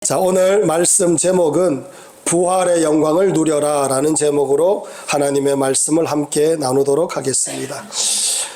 자, 오늘 말씀 제목은 부활의 영광을 누려라 라는 제목으로 하나님의 말씀을 함께 나누도록 하겠습니다.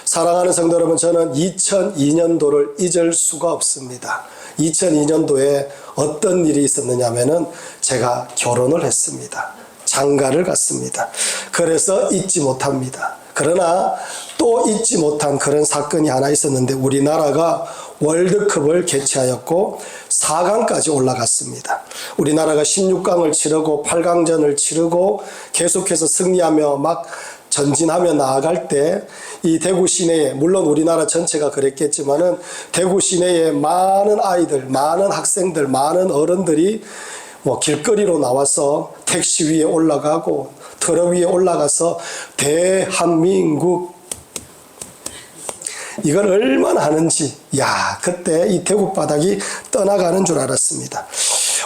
사랑하는 성도 여러분, 저는 2002년도를 잊을 수가 없습니다. 2002년도에 어떤 일이 있었느냐 하면은 제가 결혼을 했습니다. 장가를 갔습니다. 그래서 잊지 못합니다. 그러나 또 잊지 못한 그런 사건이 하나 있었는데, 우리나라가 월드컵을 개최하였고 4강까지 올라갔습니다. 우리나라가 16강을 치르고 8강전을 치르고 계속해서 승리하며 막 전진하며 나아갈 때, 이 대구 시내에, 물론 우리나라 전체가 그랬겠지만은 대구 시내에 많은 아이들, 많은 학생들, 많은 어른들이 길거리로 나와서 택시 위에 올라가고 트럭 위에 올라가서 대한민국, 이걸 얼마나 하는지, 그때 이 대구 바닥이 떠나가는 줄 알았습니다.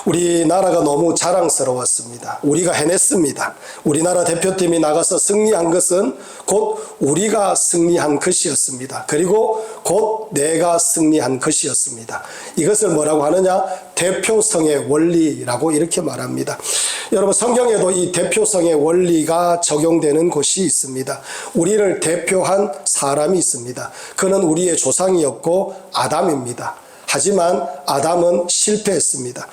우리나라가 너무 자랑스러웠습니다. 우리가 해냈습니다. 우리나라 대표팀이 나가서 승리한 것은 곧 우리가 승리한 것이었습니다. 그리고 곧 내가 승리한 것이었습니다. 이것을 뭐라고 하느냐? 대표성의 원리라고 이렇게 말합니다. 여러분, 성경에도 이 대표성의 원리가 적용되는 곳이 있습니다. 우리를 대표한 사람이 있습니다. 그는 우리의 조상이었고 아담입니다. 하지만 아담은 실패했습니다.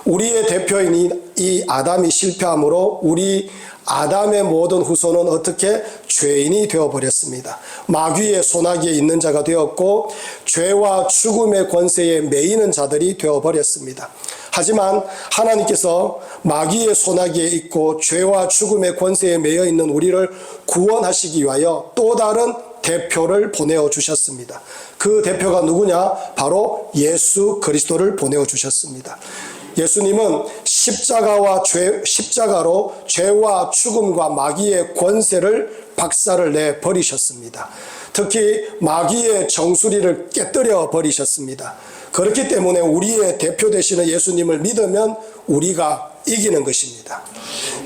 우리의 대표인 이 아담이 실패함으로 우리 아담의 모든 후손은 어떻게? 죄인이 되어버렸습니다. 마귀의 소나기에 있는 자가 되었고 죄와 죽음의 권세에 매이는 자들이 되어버렸습니다. 하지만 하나님께서 마귀의 소나기에 있고 죄와 죽음의 권세에 매여 있는 우리를 구원하시기 위하여 또 다른 대표를 보내어 주셨습니다. 그 대표가 누구냐? 바로 예수 그리스도를 보내어 주셨습니다. 예수님은 십자가로 죄와 죽음과 마귀의 권세를 박살을 내 버리셨습니다. 특히 마귀의 정수리를 깨뜨려 버리셨습니다. 그렇기 때문에 우리의 대표 되시는 예수님을 믿으면 우리가 이기는 것입니다.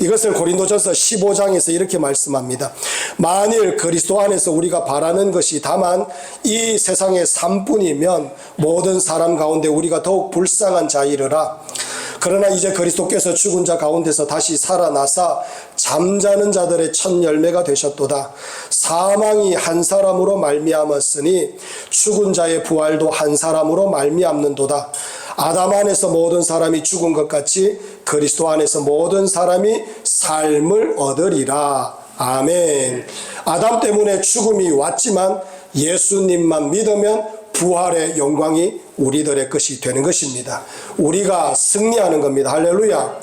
이것을 고린도전서 15장에서 이렇게 말씀합니다. 만일 그리스도 안에서 우리가 바라는 것이 다만 이 세상의 삶뿐이면 모든 사람 가운데 우리가 더욱 불쌍한 자이르라. 그러나 이제 그리스도께서 죽은 자 가운데서 다시 살아나사 잠자는 자들의 첫 열매가 되셨도다. 사망이 한 사람으로 말미암았으니 죽은 자의 부활도 한 사람으로 말미암는도다. 아담 안에서 모든 사람이 죽은 것 같이 그리스도 안에서 모든 사람이 삶을 얻으리라. 아멘. 아담 때문에 죽음이 왔지만 예수님만 믿으면 부활의 영광이 우리들의 것이 되는 것입니다. 우리가 승리하는 겁니다. 할렐루야.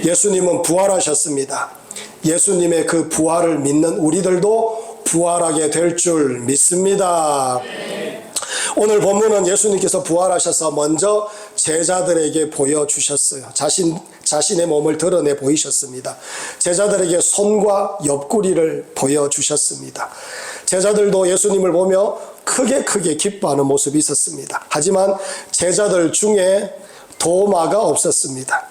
예수님은 부활하셨습니다. 예수님의 그 부활을 믿는 우리들도 부활하게 될 줄 믿습니다. 오늘 본문은 예수님께서 부활하셔서 먼저 제자들에게 보여주셨어요. 자신의 몸을 드러내 보이셨습니다. 제자들에게 손과 옆구리를 보여주셨습니다. 제자들도 예수님을 보며 크게 기뻐하는 모습이 있었습니다. 하지만 제자들 중에 도마가 없었습니다.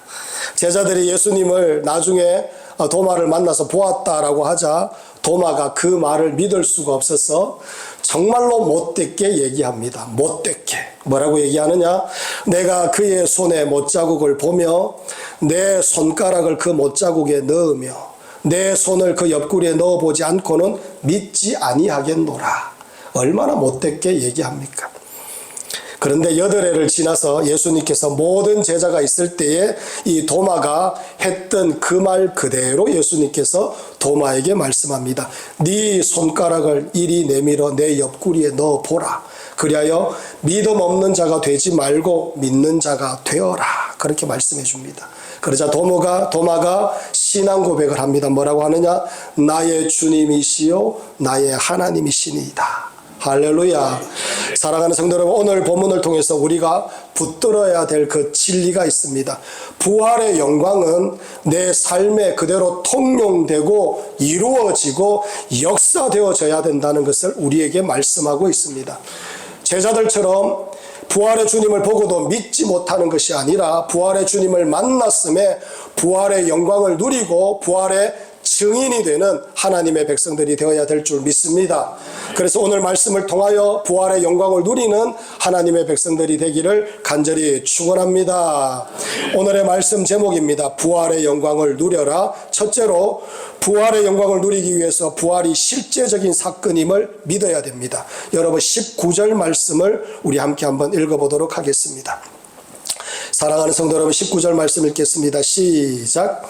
제자들이 예수님을 나중에 도마를 만나서 보았다라고 하자 도마가 그 말을 믿을 수가 없어서 정말로 못되게 얘기합니다. 못되게. 뭐라고 얘기하느냐? 내가 그의 손에 못자국을 보며 내 손가락을 그 못자국에 넣으며 내 손을 그 옆구리에 넣어보지 않고는 믿지 아니하겠노라. 얼마나 못되게 얘기합니까? 그런데 8회를 지나서 예수님께서 모든 제자가 있을 때에 이 도마가 했던 그 말 그대로 예수님께서 도마에게 말씀합니다. 네 손가락을 이리 내밀어 내 옆구리에 넣어보라. 그리하여 믿음 없는 자가 되지 말고 믿는 자가 되어라. 그렇게 말씀해 줍니다. 그러자 도마가 신앙 고백을 합니다. 뭐라고 하느냐? 나의 주님이시요 나의 하나님이시니이다. 할렐루야. 사랑하는 성도 여러분, 오늘 본문을 통해서 우리가 붙들어야 될 그 진리가 있습니다. 부활의 영광은 내 삶에 그대로 통용되고 이루어지고 역사되어져야 된다는 것을 우리에게 말씀하고 있습니다. 제자들처럼 부활의 주님을 보고도 믿지 못하는 것이 아니라 부활의 주님을 만났음에 부활의 영광을 누리고 부활의 증인이 되는 하나님의 백성들이 되어야 될 줄 믿습니다. 그래서 오늘 말씀을 통하여 부활의 영광을 누리는 하나님의 백성들이 되기를 간절히 축원합니다. 오늘의 말씀 제목입니다. 부활의 영광을 누려라. 첫째로 부활의 영광을 누리기 위해서 부활이 실제적인 사건임을 믿어야 됩니다. 여러분 19절 말씀을 우리 함께 한번 읽어보도록 하겠습니다. 사랑하는 성도 여러분, 19절 말씀 읽겠습니다. 시작.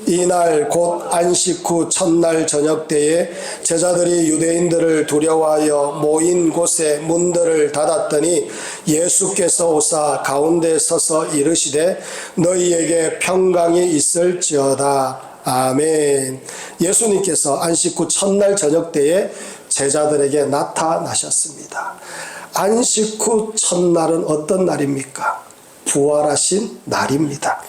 이날 곧 안식 후 첫날 저녁 때에 제자들이 유대인들을 두려워하여 모인 곳에 문들을 닫았더니 예수께서 오사 가운데 서서 이르시되 너희에게 평강이 있을지어다. 아멘. 예수님께서 안식 후 첫날 저녁 때에 제자들에게 나타나셨습니다. 안식 후 첫날은 어떤 날입니까? 부활하신 날입니다.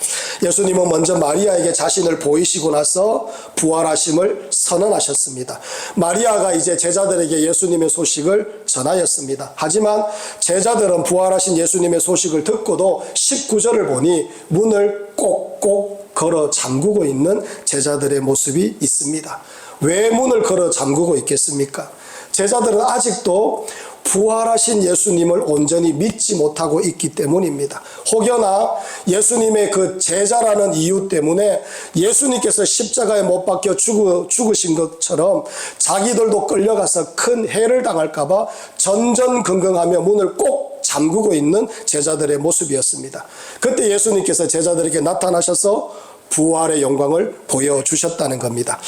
예수님은 먼저 마리아에게 자신을 보이시고 나서 부활하심을 선언하셨습니다. 마리아가 이제 제자들에게 예수님의 소식을 전하였습니다. 하지만 제자들은 부활하신 예수님의 소식을 듣고도 19절을 보니 문을 꼭꼭 걸어 잠그고 있는 제자들의 모습이 있습니다. 왜 문을 걸어 잠그고 있겠습니까? 제자들은 아직도 부활하신 예수님을 온전히 믿지 못하고 있기 때문입니다. 혹여나 예수님의 그 제자라는 이유 때문에 예수님께서 십자가에 못 박혀 죽으신 것처럼 자기들도 끌려가서 큰 해를 당할까봐 전전긍긍하며 문을 꼭 잠그고 있는 제자들의 모습이었습니다. 그때 예수님께서 제자들에게 나타나셔서 부활의 영광을 보여주셨다는 겁니다.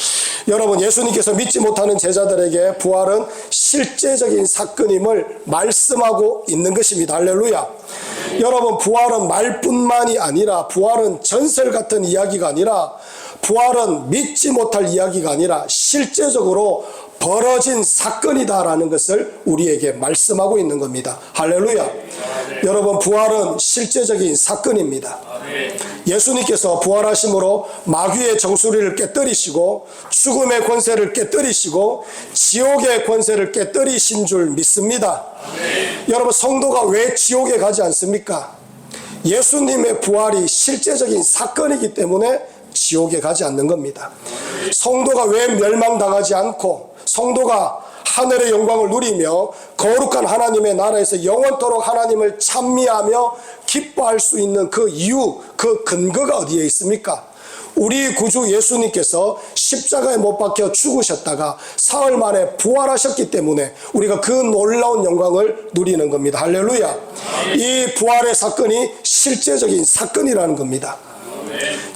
여러분, 예수님께서 믿지 못하는 제자들에게 부활은 실제적인 사건임을 말씀하고 있는 것입니다. 할렐루야. 여러분, 부활은 말뿐만이 아니라, 부활은 전설 같은 이야기가 아니라, 부활은 믿지 못할 이야기가 아니라 실제적으로 벌어진 사건이다라는 것을 우리에게 말씀하고 있는 겁니다. 할렐루야. 여러분, 부활은 실제적인 사건입니다. 예수님께서 부활하심으로 마귀의 정수리를 깨뜨리시고 죽음의 권세를 깨뜨리시고 지옥의 권세를 깨뜨리신 줄 믿습니다. 여러분, 성도가 왜 지옥에 가지 않습니까? 예수님의 부활이 실제적인 사건이기 때문에 지옥에 가지 않는 겁니다. 성도가 왜 멸망당하지 않고 성도가 하늘의 영광을 누리며 거룩한 하나님의 나라에서 영원토록 하나님을 찬미하며 기뻐할 수 있는 그 이유, 그 근거가 어디에 있습니까? 우리 구주 예수님께서 십자가에 못 박혀 죽으셨다가 사흘 만에 부활하셨기 때문에 우리가 그 놀라운 영광을 누리는 겁니다. 할렐루야. 이 부활의 사건이 실제적인 사건이라는 겁니다.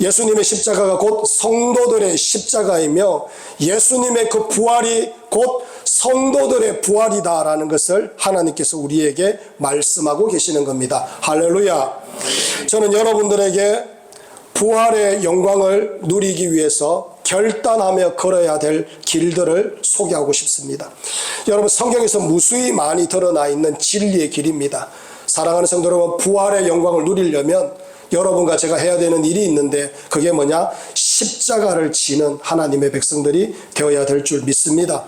예수님의 십자가가 곧 성도들의 십자가이며 예수님의 그 부활이 곧 성도들의 부활이다라는 것을 하나님께서 우리에게 말씀하고 계시는 겁니다. 할렐루야. 저는 여러분들에게 부활의 영광을 누리기 위해서 결단하며 걸어야 될 길들을 소개하고 싶습니다. 여러분, 성경에서 무수히 많이 드러나 있는 진리의 길입니다. 사랑하는 성도 여러분, 부활의 영광을 누리려면 여러분과 제가 해야 되는 일이 있는데 그게 뭐냐? 십자가를 지는 하나님의 백성들이 되어야 될 줄 믿습니다.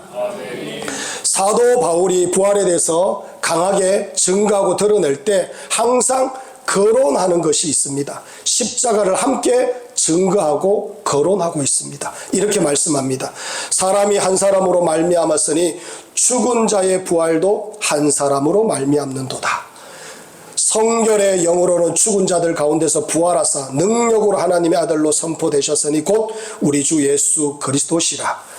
사도 바울이 부활에 대해서 강하게 증거하고 드러낼 때 항상 거론하는 것이 있습니다. 십자가를 함께 증거하고 거론하고 있습니다. 이렇게 말씀합니다. 사람이 한 사람으로 말미암았으니 죽은 자의 부활도 한 사람으로 말미암는도다. 성결의 영으로는 죽은 자들 가운데서 부활하사 능력으로 하나님의 아들로 선포되셨으니 곧 우리 주 예수 그리스도시라.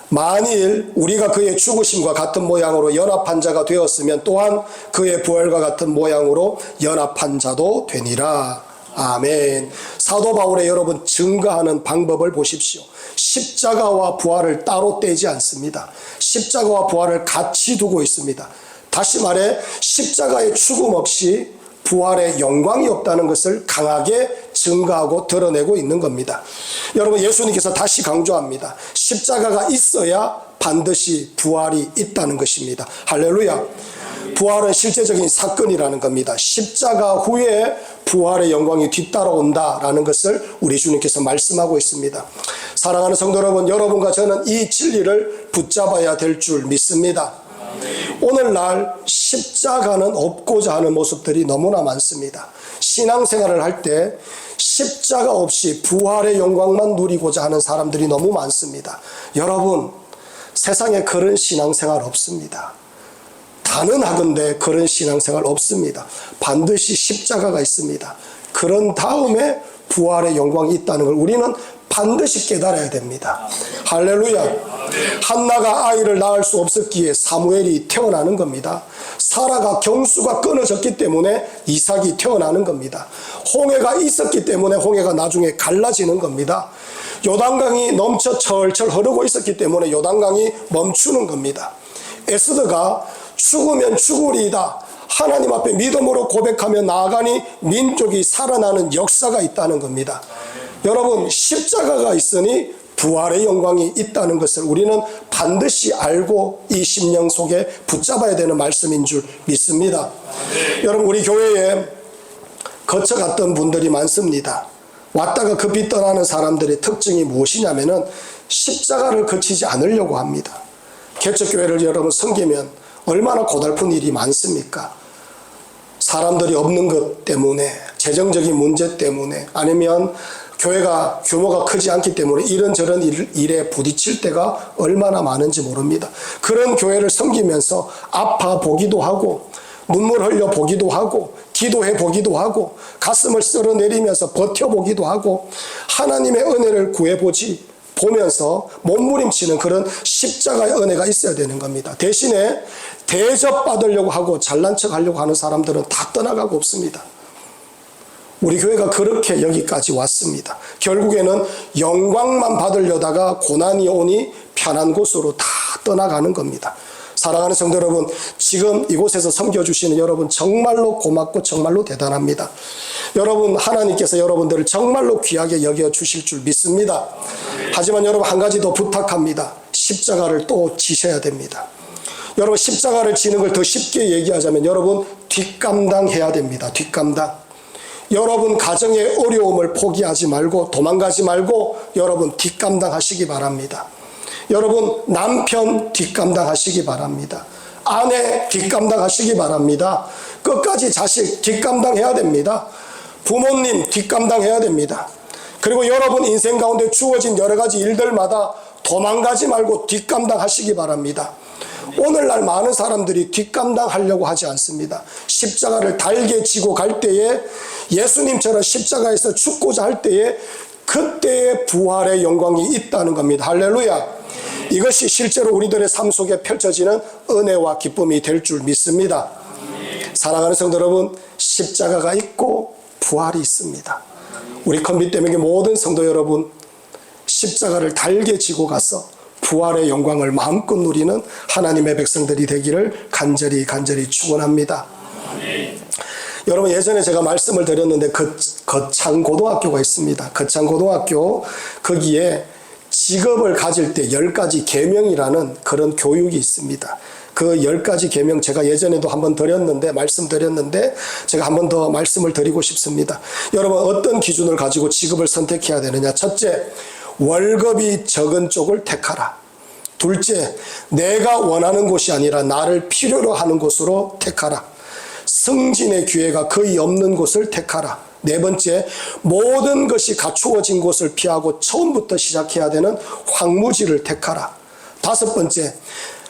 만일 우리가 그의 죽으심과 같은 모양으로 연합한 자가 되었으면 또한 그의 부활과 같은 모양으로 연합한 자도 되니라. 아멘. 사도 바울의 여러분 증거하는 방법을 보십시오. 십자가와 부활을 따로 떼지 않습니다. 십자가와 부활을 같이 두고 있습니다. 다시 말해 십자가의 죽음 없이 부활의 영광이 없다는 것을 강하게 증거하고 드러내고 있는 겁니다. 여러분, 예수님께서 다시 강조합니다. 십자가가 있어야 반드시 부활이 있다는 것입니다. 할렐루야. 부활은 실제적인 사건이라는 겁니다. 십자가 후에 부활의 영광이 뒤따라온다라는 것을 우리 주님께서 말씀하고 있습니다. 사랑하는 성도 여러분, 여러분과 저는 이 진리를 붙잡아야 될 줄 믿습니다. 오늘날 십자가는 없고자 하는 모습들이 너무나 많습니다. 신앙생활을 할 때 십자가 없이 부활의 영광만 누리고자 하는 사람들이 너무 많습니다. 여러분, 세상에 그런 신앙생활 없습니다. 단언하건대 그런 신앙생활 없습니다. 반드시 십자가가 있습니다. 그런 다음에 부활의 영광이 있다는 걸 우리는 반드시 깨달아야 됩니다. 할렐루야. 한나가 아이를 낳을 수 없었기에 사무엘이 태어나는 겁니다. 사라가 경수가 끊어졌기 때문에 이삭이 태어나는 겁니다. 홍해가 있었기 때문에 홍해가 나중에 갈라지는 겁니다. 요단강이 넘쳐 철철 흐르고 있었기 때문에 요단강이 멈추는 겁니다. 에스더가 죽으면 죽으리이다, 하나님 앞에 믿음으로 고백하며 나아가니 민족이 살아나는 역사가 있다는 겁니다. 여러분, 십자가가 있으니 부활의 영광이 있다는 것을 우리는 반드시 알고 이 심령 속에 붙잡아야 되는 말씀인 줄 믿습니다. 여러분, 우리 교회에 거쳐갔던 분들이 많습니다. 왔다가 급히 떠나는 사람들의 특징이 무엇이냐면은 십자가를 거치지 않으려고 합니다. 개척교회를 여러분 섬기면 얼마나 고달픈 일이 많습니까? 사람들이 없는 것 때문에, 재정적인 문제 때문에, 아니면 교회가 규모가 크지 않기 때문에 이런저런 일에 부딪힐 때가 얼마나 많은지 모릅니다. 그런 교회를 섬기면서 아파 보기도 하고, 눈물 흘려 보기도 하고, 기도해 보기도 하고, 가슴을 쓸어내리면서 버텨보기도 하고, 하나님의 은혜를 보면서 몸부림치는 그런 십자가의 은혜가 있어야 되는 겁니다. 대신에 대접받으려고 하고 잘난 척 하려고 하는 사람들은 다 떠나가고 없습니다. 우리 교회가 그렇게 여기까지 왔습니다. 결국에는 영광만 받으려다가 고난이 오니 편한 곳으로 다 떠나가는 겁니다. 사랑하는 성도 여러분, 지금 이곳에서 섬겨주시는 여러분 정말로 고맙고 정말로 대단합니다. 여러분, 하나님께서 여러분들을 정말로 귀하게 여겨주실 줄 믿습니다. 하지만 여러분, 한 가지 더 부탁합니다. 십자가를 또 지셔야 됩니다. 여러분, 십자가를 지는 걸 더 쉽게 얘기하자면 여러분 뒷감당해야 됩니다. 뒷감당. 여러분 가정의 어려움을 포기하지 말고 도망가지 말고 여러분 뒷감당하시기 바랍니다. 여러분 남편 뒷감당하시기 바랍니다. 아내 뒷감당하시기 바랍니다. 끝까지 자식 뒷감당해야 됩니다. 부모님 뒷감당해야 됩니다. 그리고 여러분 인생 가운데 주어진 여러 가지 일들마다 도망가지 말고 뒷감당하시기 바랍니다. 오늘날 많은 사람들이 뒷감당하려고 하지 않습니다. 십자가를 달게 지고 갈 때에 예수님처럼 십자가에서 죽고자 할 때에 그때의 부활의 영광이 있다는 겁니다. 할렐루야. 이것이 실제로 우리들의 삶 속에 펼쳐지는 은혜와 기쁨이 될 줄 믿습니다. 사랑하는 성도 여러분, 십자가가 있고 부활이 있습니다. 우리 컨빗대명의 모든 성도 여러분, 십자가를 달게 지고 가서 부활의 영광을 마음껏 누리는 하나님의 백성들이 되기를 간절히 축원합니다. 여러분, 예전에 제가 말씀을 드렸는데 거창고등학교가 있습니다. 거창고등학교, 거기에 직업을 가질 때 10가지 계명이라는 그런 교육이 있습니다. 그 10가지 계명 제가 예전에도 한번 말씀드렸는데 제가 한번 더 말씀을 드리고 싶습니다. 여러분, 어떤 기준을 가지고 직업을 선택해야 되느냐? 첫째, 월급이 적은 쪽을 택하라. 둘째, 내가 원하는 곳이 아니라 나를 필요로 하는 곳으로 택하라. 승진의 기회가 거의 없는 곳을 택하라. 네 번째, 모든 것이 갖추어진 곳을 피하고 처음부터 시작해야 되는 황무지를 택하라. 다섯 번째,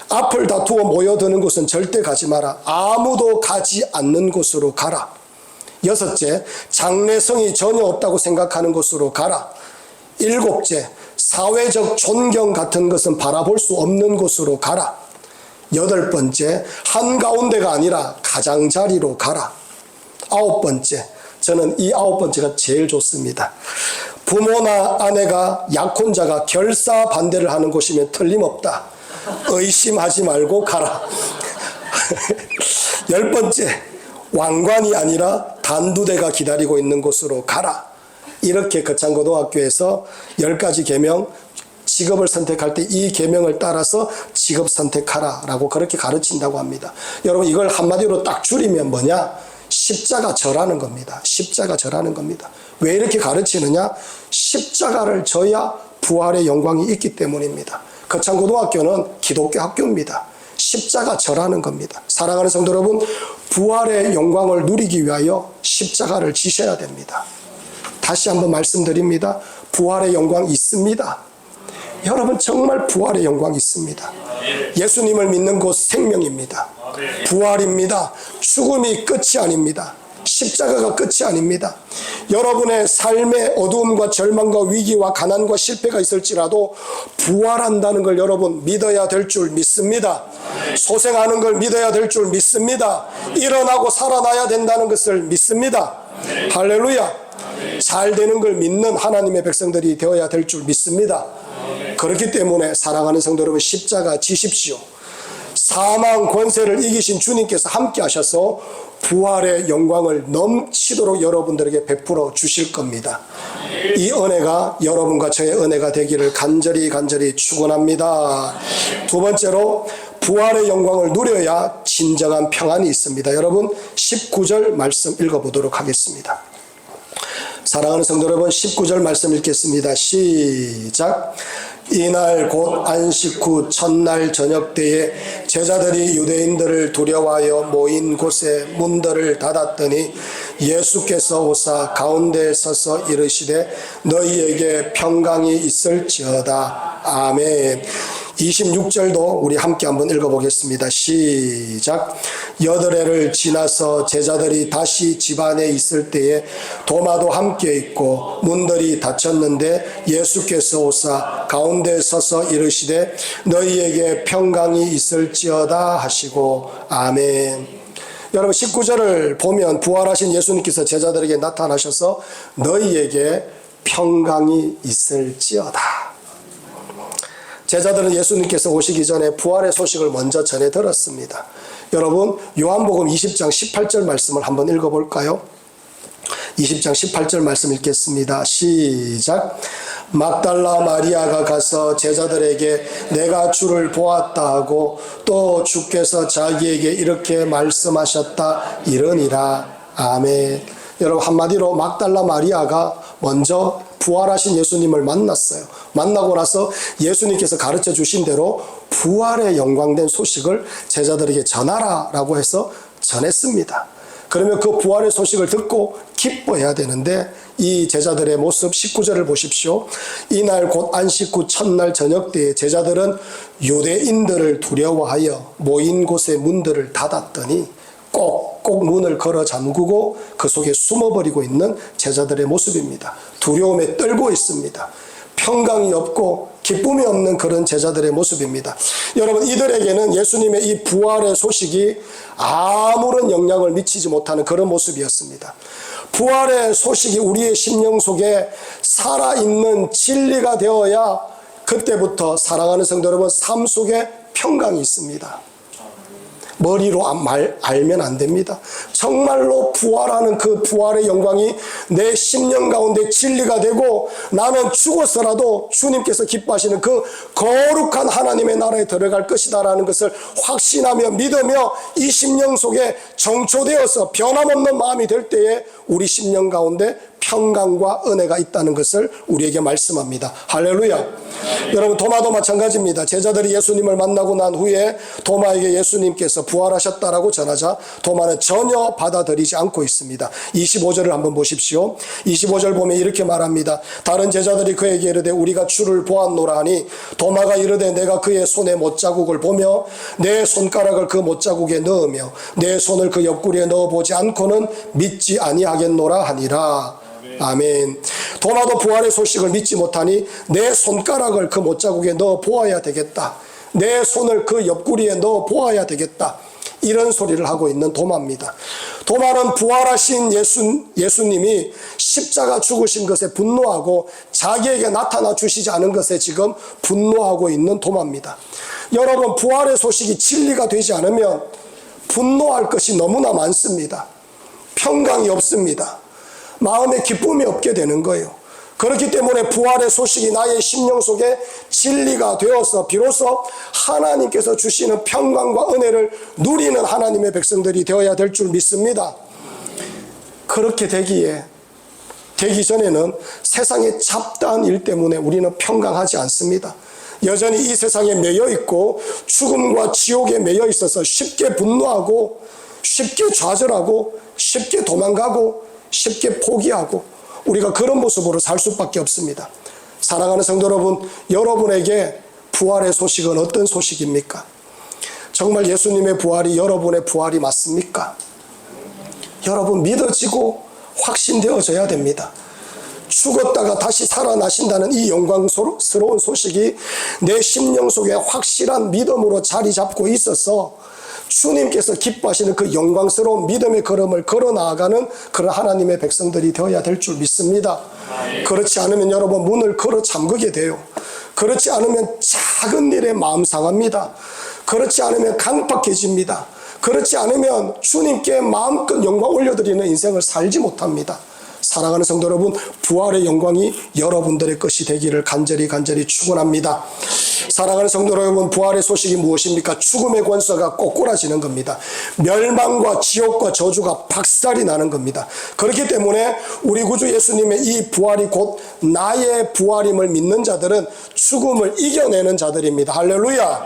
앞을 다투어 모여드는 곳은 절대 가지 마라. 아무도 가지 않는 곳으로 가라. 여섯째, 장래성이 전혀 없다고 생각하는 곳으로 가라. 일곱째, 사회적 존경 같은 것은 바라볼 수 없는 곳으로 가라. 여덟 번째, 한가운데가 아니라 가장자리로 가라. 아홉 번째, 저는 이 아홉 번째가 제일 좋습니다. 부모나 아내가 약혼자가 결사 반대를 하는 곳이면 틀림없다. 의심하지 말고 가라. 열 번째, 왕관이 아니라 단두대가 기다리고 있는 곳으로 가라. 이렇게 거창고등학교에서 10가지 계명, 직업을 선택할 때 이 계명을 따라서 직업 선택하라 라고 그렇게 가르친다고 합니다. 여러분, 이걸 한마디로 딱 줄이면 뭐냐? 십자가 절하는 겁니다. 십자가 절하는 겁니다. 왜 이렇게 가르치느냐? 십자가를 져야 부활의 영광이 있기 때문입니다. 거창고등학교는 기독교 학교입니다. 십자가 절하는 겁니다. 사랑하는 성도 여러분, 부활의 영광을 누리기 위하여 십자가를 지셔야 됩니다. 다시 한번 말씀드립니다. 부활의 영광이 있습니다. 여러분 정말 부활의 영광이 있습니다. 예수님을 믿는 것 생명입니다. 부활입니다. 죽음이 끝이 아닙니다. 십자가가 끝이 아닙니다. 여러분의 삶의 어두움과 절망과 위기와 가난과 실패가 있을지라도 부활한다는 걸 여러분 믿어야 될 줄 믿습니다. 소생하는 걸 믿어야 될 줄 믿습니다. 일어나고 살아나야 된다는 것을 믿습니다. 할렐루야. 잘 되는 걸 믿는 하나님의 백성들이 되어야 될 줄 믿습니다. 그렇기 때문에 사랑하는 성도 여러분, 십자가 지십시오. 사망 권세를 이기신 주님께서 함께 하셔서 부활의 영광을 넘치도록 여러분들에게 베풀어 주실 겁니다. 이 은혜가 여러분과 저의 은혜가 되기를 간절히 축원합니다. 두 번째로 부활의 영광을 누려야 진정한 평안이 있습니다. 여러분 19절 말씀 읽어보도록 하겠습니다. 사랑하는 성도 여러분, 19절 말씀 읽겠습니다. 시작. 이날 곧 안식 후 첫날 저녁 때에 제자들이 유대인들을 두려워하여 모인 곳에 문들을 닫았더니 예수께서 오사 가운데 서서 이르시되 너희에게 평강이 있을지어다. 아멘. 26절도 우리 함께 한번 읽어보겠습니다. 시작. 여드레를 지나서 제자들이 다시 집안에 있을 때에 도마도 함께 있고 문들이 닫혔는데 예수께서 오사 가운데 서서 이르시되 너희에게 평강이 있을지어다 하시고 아멘. 여러분 19절을 보면 부활하신 예수님께서 제자들에게 나타나셔서 너희에게 평강이 있을지어다. 제자들은 예수님께서 오시기 전에 부활의 소식을 먼저 전해 들었습니다. 여러분 요한복음 20장 18절 말씀을 한번 읽어볼까요? 20장 18절 말씀 읽겠습니다. 시작. 막달라 마리아가 가서 제자들에게 내가 주를 보았다 하고 또 주께서 자기에게 이렇게 말씀하셨다 이러니라. 아멘. 여러분 한마디로 막달라 마리아가 먼저 부활하신 예수님을 만났어요. 만나고 나서 예수님께서 가르쳐 주신 대로 부활의 영광된 소식을 제자들에게 전하라 라고 해서 전했습니다. 그러면 그 부활의 소식을 듣고 기뻐해야 되는데 이 제자들의 모습 19절을 보십시오. 이날 곧 안식 후 첫날 저녁 때에 제자들은 유대인들을 두려워하여 모인 곳의 문들을 닫았더니 꼭꼭 문을 걸어 잠그고 그 속에 숨어버리고 있는 제자들의 모습입니다. 두려움에 떨고 있습니다. 평강이 없고 기쁨이 없는 그런 제자들의 모습입니다. 여러분 이들에게는 예수님의 이 부활의 소식이 아무런 영향을 미치지 못하는 그런 모습이었습니다. 부활의 소식이 우리의 심령 속에 살아있는 진리가 되어야 그때부터 사랑하는 성도 여러분 삶 속에 평강이 있습니다. 머리로 알면 안 됩니다. 정말로 부활하는 그 부활의 영광이 내 심령 가운데 진리가 되고 나는 죽었어라도 주님께서 기뻐하시는 그 거룩한 하나님의 나라에 들어갈 것이다라는 것을 확신하며 믿으며 이 심령 속에 정초되어서 변함없는 마음이 될 때에 우리 심령 가운데 평강과 은혜가 있다는 것을 우리에게 말씀합니다. 할렐루야. 여러분 도마도 마찬가지입니다. 제자들이 예수님을 만나고 난 후에 도마에게 예수님께서 부활하셨다라고 전하자 도마는 전혀 받아들이지 않고 있습니다. 25절을 한번 보십시오. 25절 보면 이렇게 말합니다. 다른 제자들이 그에게 이르되 우리가 주를 보았노라 하니 도마가 이르되 내가 그의 손에 못자국을 보며 내 손가락을 그 못자국에 넣으며 내 손을 그 옆구리에 넣어보지 않고는 믿지 아니하겠노라 하니라. 아멘. 도마도 부활의 소식을 믿지 못하니 내 손가락을 그 못자국에 넣어 보아야 되겠다. 내 손을 그 옆구리에 넣어 보아야 되겠다. 이런 소리를 하고 있는 도마입니다. 도마는 부활하신 예수님이 십자가 죽으신 것에 분노하고 자기에게 나타나 주시지 않은 것에 지금 분노하고 있는 도마입니다. 여러분 부활의 소식이 진리가 되지 않으면 분노할 것이 너무나 많습니다. 평강이 없습니다. 마음에 기쁨이 없게 되는 거예요. 그렇기 때문에 부활의 소식이 나의 심령 속에 진리가 되어서 비로소 하나님께서 주시는 평강과 은혜를 누리는 하나님의 백성들이 되어야 될 줄 믿습니다. 그렇게 되기 전에는 세상의 잡다한 일 때문에 우리는 평강하지 않습니다. 여전히 이 세상에 매여 있고 죽음과 지옥에 매여 있어서 쉽게 분노하고 쉽게 좌절하고 쉽게 도망가고 쉽게 포기하고 우리가 그런 모습으로 살 수밖에 없습니다. 사랑하는 성도 여러분, 여러분에게 부활의 소식은 어떤 소식입니까? 정말 예수님의 부활이 여러분의 부활이 맞습니까? 여러분 믿어지고 확신되어져야 됩니다. 죽었다가 다시 살아나신다는 이 영광스러운 소식이 내 심령 속에 확실한 믿음으로 자리 잡고 있어서 주님께서 기뻐하시는 그 영광스러운 믿음의 걸음을 걸어 나아가는 그런 하나님의 백성들이 되어야 될 줄 믿습니다. 그렇지 않으면 여러분 문을 걸어 잠그게 돼요. 그렇지 않으면 작은 일에 마음 상합니다. 그렇지 않으면 강팍해집니다. 그렇지 않으면 주님께 마음껏 영광 올려드리는 인생을 살지 못합니다. 사랑하는 성도 여러분, 부활의 영광이 여러분들의 것이 되기를 간절히 축원합니다. 사랑하는 성도 여러분, 부활의 소식이 무엇입니까? 죽음의 권세가 꼬꾸라지는 겁니다. 멸망과 지옥과 저주가 박살이 나는 겁니다. 그렇기 때문에 우리 구주 예수님의 이 부활이 곧 나의 부활임을 믿는 자들은 죽음을 이겨내는 자들입니다. 할렐루야.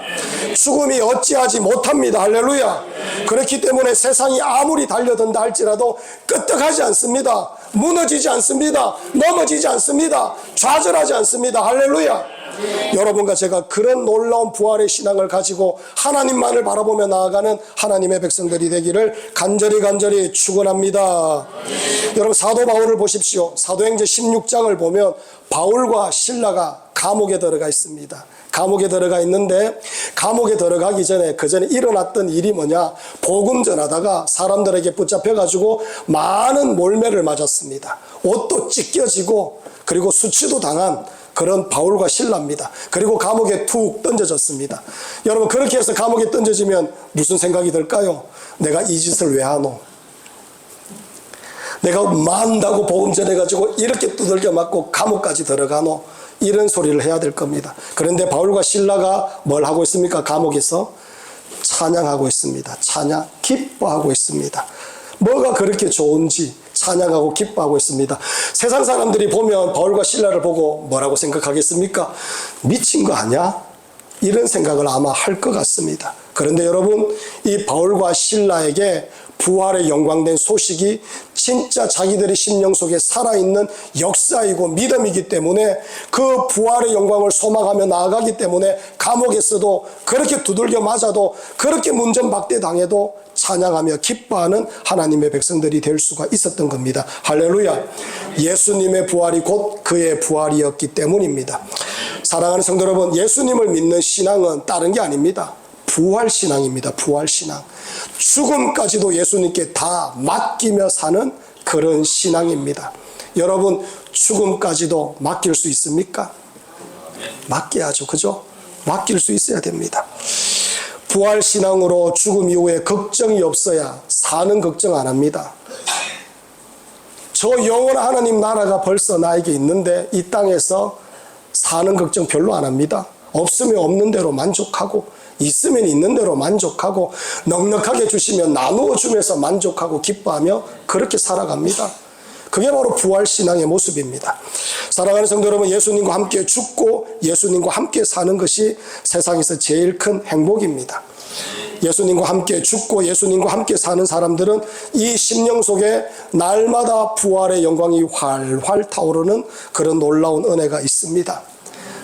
죽음이 어찌하지 못합니다. 할렐루야. 그렇기 때문에 세상이 아무리 달려든다 할지라도 끄떡하지 않습니다. 무너지지 않습니다. 넘어지지 않습니다. 좌절하지 않습니다. 할렐루야. 여러분과 제가 그런 놀라운 부활의 신앙을 가지고 하나님만을 바라보며 나아가는 하나님의 백성들이 되기를 간절히 축원합니다. 여러분 사도 바울을 보십시오. 사도행전 16장을 보면 바울과 실라가 감옥에 들어가 있습니다. 감옥에 들어가 있는데 감옥에 들어가기 전에 그 전에 일어났던 일이 뭐냐, 복음 전하다가 사람들에게 붙잡혀가지고 많은 몰매를 맞았습니다. 옷도 찢겨지고 그리고 수치도 당한 그런 바울과 실라입니다. 그리고 감옥에 툭 던져졌습니다. 여러분 그렇게 해서 감옥에 던져지면 무슨 생각이 들까요? 내가 이 짓을 왜 하노? 내가 만다고 복음 전해가지고 이렇게 두들겨 맞고 감옥까지 들어가노? 이런 소리를 해야 될 겁니다. 그런데 바울과 실라가 뭘 하고 있습니까? 감옥에서 찬양하고 있습니다. 찬양, 기뻐하고 있습니다. 뭐가 그렇게 좋은지 찬양하고 기뻐하고 있습니다. 세상 사람들이 보면 바울과 실라를 보고 뭐라고 생각하겠습니까? 미친 거 아니야? 이런 생각을 아마 할 것 같습니다. 그런데 여러분, 이 바울과 실라에게 부활의 영광된 소식이 진짜 자기들의 심령 속에 살아있는 역사이고 믿음이기 때문에 그 부활의 영광을 소망하며 나아가기 때문에 감옥에서도 그렇게 두들겨 맞아도 그렇게 문전박대 당해도 찬양하며 기뻐하는 하나님의 백성들이 될 수가 있었던 겁니다. 할렐루야. 예수님의 부활이 곧 그의 부활이었기 때문입니다. 사랑하는 성도 여러분, 예수님을 믿는 신앙은 다른 게 아닙니다. 부활신앙입니다. 부활신앙. 죽음까지도 예수님께 다 맡기며 사는 그런 신앙입니다. 여러분 죽음까지도 맡길 수 있습니까? 맡겨야죠. 그죠? 맡길 수 있어야 됩니다. 부활신앙으로 죽음 이후에 걱정이 없어야 사는 걱정 안 합니다. 저 영원한 하나님 나라가 벌써 나에게 있는데 이 땅에서 사는 걱정 별로 안 합니다. 없으면 없는 대로 만족하고 있으면 있는 대로 만족하고 넉넉하게 주시면 나누어 주면서 만족하고 기뻐하며 그렇게 살아갑니다. 그게 바로 부활신앙의 모습입니다. 사랑하는 성도 여러분, 예수님과 함께 죽고 예수님과 함께 사는 것이 세상에서 제일 큰 행복입니다. 예수님과 함께 죽고 예수님과 함께 사는 사람들은 이 심령 속에 날마다 부활의 영광이 활활 타오르는 그런 놀라운 은혜가 있습니다.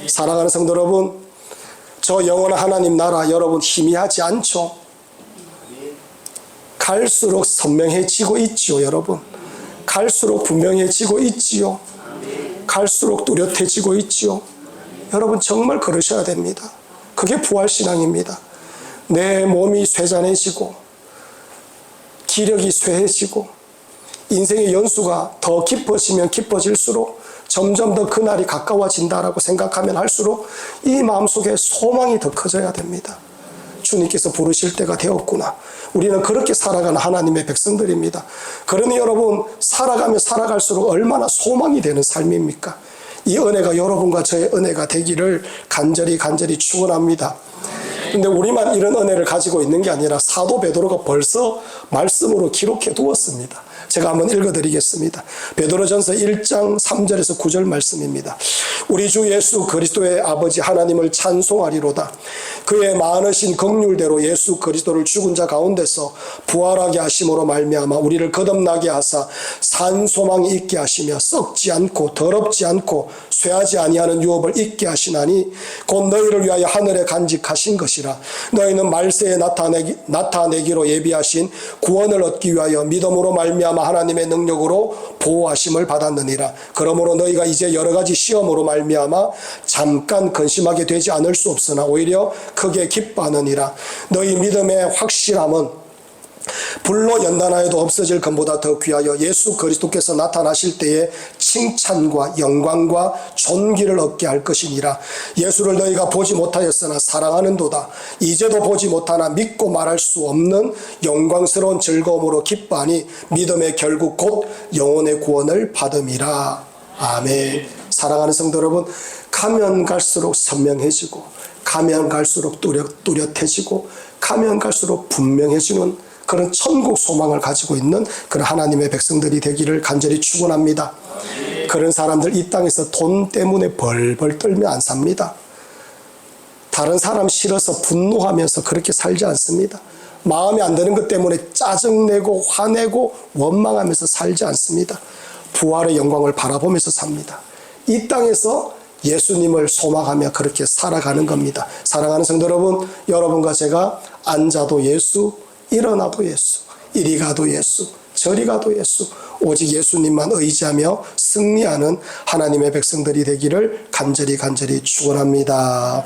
사랑하는 성도 여러분, 저 영원한 하나님 나라 여러분 희미하지 않죠? 갈수록 선명해지고 있지요. 여러분 갈수록 분명해지고 있지요. 갈수록 뚜렷해지고 있지요. 여러분 정말 그러셔야 됩니다. 그게 부활신앙입니다. 내 몸이 쇠잔해지고 기력이 쇠해지고 인생의 연수가 더 깊어지면 깊어질수록 점점 더 그날이 가까워진다라고 생각하면 할수록 이 마음속에 소망이 더 커져야 됩니다. 주님께서 부르실 때가 되었구나. 우리는 그렇게 살아가는 하나님의 백성들입니다. 그러니 여러분 살아가면 살아갈수록 얼마나 소망이 되는 삶입니까? 이 은혜가 여러분과 저의 은혜가 되기를 간절히 축원합니다. 근데 우리만 이런 은혜를 가지고 있는 게 아니라 사도 베드로가 벌써 말씀으로 기록해 두었습니다. 제가 한번 읽어드리겠습니다. 베드로전서 1장 3절에서 9절 말씀입니다. 우리 주 예수 그리스도의 아버지 하나님을 찬송하리로다. 그의 많으신 긍휼대로 예수 그리스도를 죽은 자 가운데서 부활하게 하심으로 말미암아 우리를 거듭나게 하사 산 소망이 있게 하시며 썩지 않고 더럽지 않고 쇠하지 아니하는 유업을 있게 하시나니 곧 너희를 위하여 하늘에 간직하신 것이라. 너희는 말세에 나타내기로 예비하신 구원을 얻기 위하여 믿음으로 말미암아 하나님의 능력으로 보호하심을 받았느니라. 그러므로 너희가 이제 여러 가지 시험으로 말미암아 잠깐 근심하게 되지 않을 수 없으나 오히려 크게 기뻐하느니라. 너희 믿음의 확실함은 불로 연단하여도 없어질 것보다 더 귀하여 예수 그리스도께서 나타나실 때에 칭찬과 영광과 존귀를 얻게 할 것이니라. 예수를 너희가 보지 못하였으나 사랑하는도다. 이제도 보지 못하나 믿고 말할 수 없는 영광스러운 즐거움으로 기뻐하니 믿음의 결국 곧 영혼의 구원을 받음이라. 아멘. 사랑하는 성도 여러분, 가면 갈수록 선명해지고 가면 갈수록 뚜렷해지고 가면 갈수록 분명해지는 그런 천국 소망을 가지고 있는 그런 하나님의 백성들이 되기를 간절히 축원합니다. 그런 사람들 이 땅에서 돈 때문에 벌벌 떨며 안 삽니다. 다른 사람 싫어서 분노하면서 그렇게 살지 않습니다. 마음에 안 드는 것 때문에 짜증내고 화내고 원망하면서 살지 않습니다. 부활의 영광을 바라보면서 삽니다. 이 땅에서 예수님을 소망하며 그렇게 살아가는 겁니다. 사랑하는 성도 여러분, 여러분과 제가 앉아도 예수, 일어나도 예수, 이리 가도 예수, 저리 가도 예수, 오직 예수님만 의지하며 승리하는 하나님의 백성들이 되기를 간절히 축원합니다.